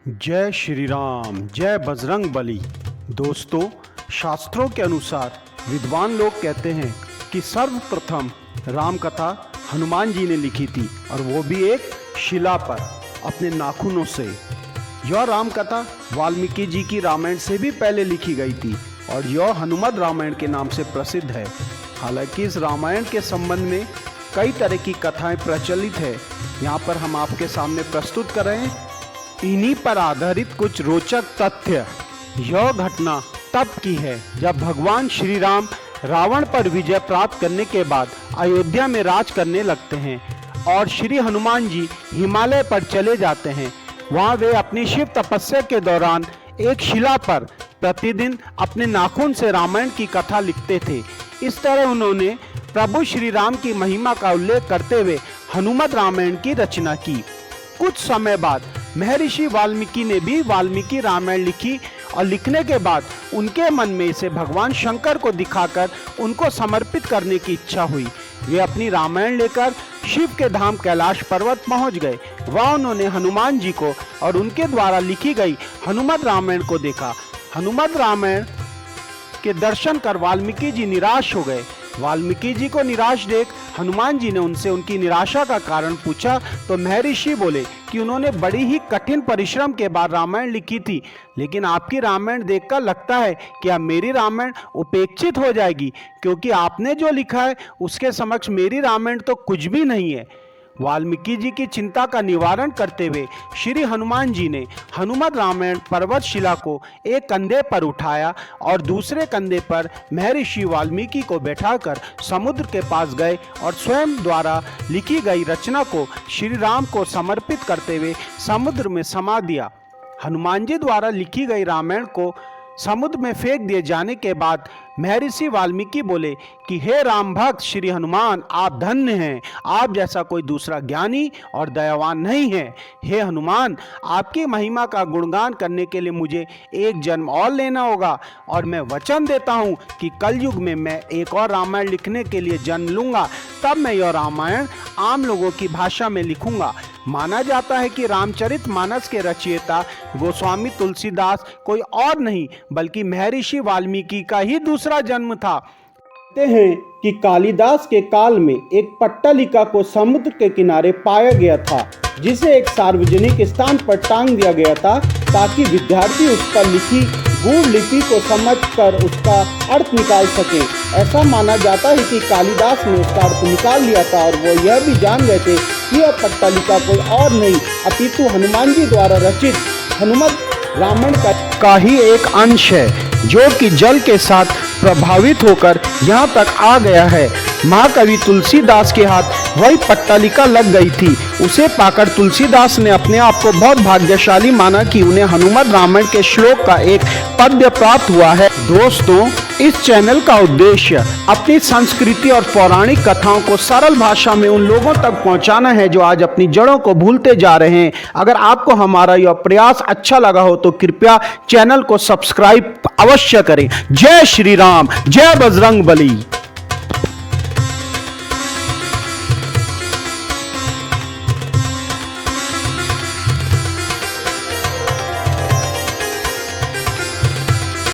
जय श्री राम, जय बजरंग बली। दोस्तों, शास्त्रों के अनुसार विद्वान लोग कहते हैं कि सर्वप्रथम राम कथा हनुमान जी ने लिखी थी, और वो भी एक शिला पर अपने नाखूनों से। यह राम कथा वाल्मीकि जी की रामायण से भी पहले लिखी गई थी और यह हनुमत रामायण के नाम से प्रसिद्ध है। हालांकि इस रामायण के संबंध में कई तरह की कथाएं प्रचलित है, यहाँ पर हम आपके सामने प्रस्तुत कर रहे हैं। इन्हीं पर आधारित कुछ रोचक तथ्य। यह घटना तब की है जब भगवान श्री राम रावण पर विजय प्राप्त करने के बाद अयोध्या में राज करने लगते हैं और श्री हनुमान जी हिमालय पर चले जाते हैं। वहां वे अपनी शिव तपस्या के दौरान एक शिला पर प्रतिदिन अपने नाखून से रामायण की कथा लिखते थे। इस तरह उन्होंने प्रभु श्री राम की महिमा का उल्लेख करते हुए हनुमत रामायण की रचना की। कुछ समय बाद महर्षि वाल्मीकि ने भी वाल्मीकि रामायण लिखी और लिखने के बाद उनके मन में इसे भगवान शंकर को दिखाकर उनको समर्पित करने की इच्छा हुई। वे अपनी रामायण लेकर शिव के धाम कैलाश पर्वत पहुंच गए। वहां उन्होंने हनुमान जी को और उनके द्वारा लिखी गई हनुमत रामायण को देखा। हनुमत रामायण के दर्शन कर वाल्मीकि जी निराश हो गए। वाल्मीकि जी को निराश देख हनुमान जी ने उनसे उनकी निराशा का कारण पूछा तो महर्षि बोले कि उन्होंने बड़ी ही कठिन परिश्रम के बाद रामायण लिखी थी, लेकिन आपकी रामायण देखकर लगता है कि अब मेरी रामायण उपेक्षित हो जाएगी, क्योंकि आपने जो लिखा है उसके समक्ष मेरी रामायण तो कुछ भी नहीं है। वाल्मीकि जी की चिंता का निवारण करते हुए श्री हनुमान जी ने हनुमत रामायण पर्वत शिला को एक कंधे पर उठाया और दूसरे कंधे पर महर्षि वाल्मीकि को बैठाकर समुद्र के पास गए और स्वयं द्वारा लिखी गई रचना को श्री राम को समर्पित करते हुए समुद्र में समा दिया। हनुमान जी द्वारा लिखी गई रामायण को समुद्र में फेंक दिए जाने के बाद महर्षि वाल्मीकि बोले कि हे राम भक्त श्री हनुमान, आप धन्य हैं। आप जैसा कोई दूसरा ज्ञानी और दयावान नहीं है। हे हनुमान, आपकी महिमा का गुणगान करने के लिए मुझे एक जन्म और लेना होगा, और मैं वचन देता हूँ कि कलयुग में मैं एक और रामायण लिखने के लिए जन्म लूँगा। तब मैं यह रामायण आम लोगों की भाषा में लिखूँगा। माना जाता है कि रामचरितमानस के रचयिता गोस्वामी तुलसीदास कोई और नहीं बल्कि महर्षि वाल्मीकि का ही दूसरा जन्म था। कहते हैं कि कालिदास के काल में एक पट्टालिका को समुद्र के किनारे पाया गया था, जिसे एक सार्वजनिक स्थान पर टांग दिया गया था ताकि विद्यार्थी उस पर लिखी गूढ़ लिपि को समझकर उसका अर्थ निकाल सके। ऐसा माना जाता है कि कालिदास ने उसका अर्थ निकाल लिया था और वो यह भी जान गए थे कि यह पट्टालिका कोई और नहीं अपितु हनुमान जी द्वारा रचित हनुमत रामायण का ही एक अंश है, जो कि जल के साथ प्रभावित होकर यहाँ तक आ गया है। महाकवि तुलसीदास के हाथ वही पट्टालिका लग गई थी। उसे पाकर तुलसीदास ने अपने आप को बहुत भाग्यशाली माना कि उन्हें हनुमत रामायण के श्लोक का एक पद्य प्राप्त हुआ है। दोस्तों, इस चैनल का उद्देश्य अपनी संस्कृति और पौराणिक कथाओं को सरल भाषा में उन लोगों तक पहुंचाना है जो आज अपनी जड़ों को भूलते जा रहे हैं। अगर आपको हमारा यह प्रयास अच्छा लगा हो तो कृपया चैनल को सब्सक्राइब अवश्य करें। जय श्री राम, जय बजरंग बली।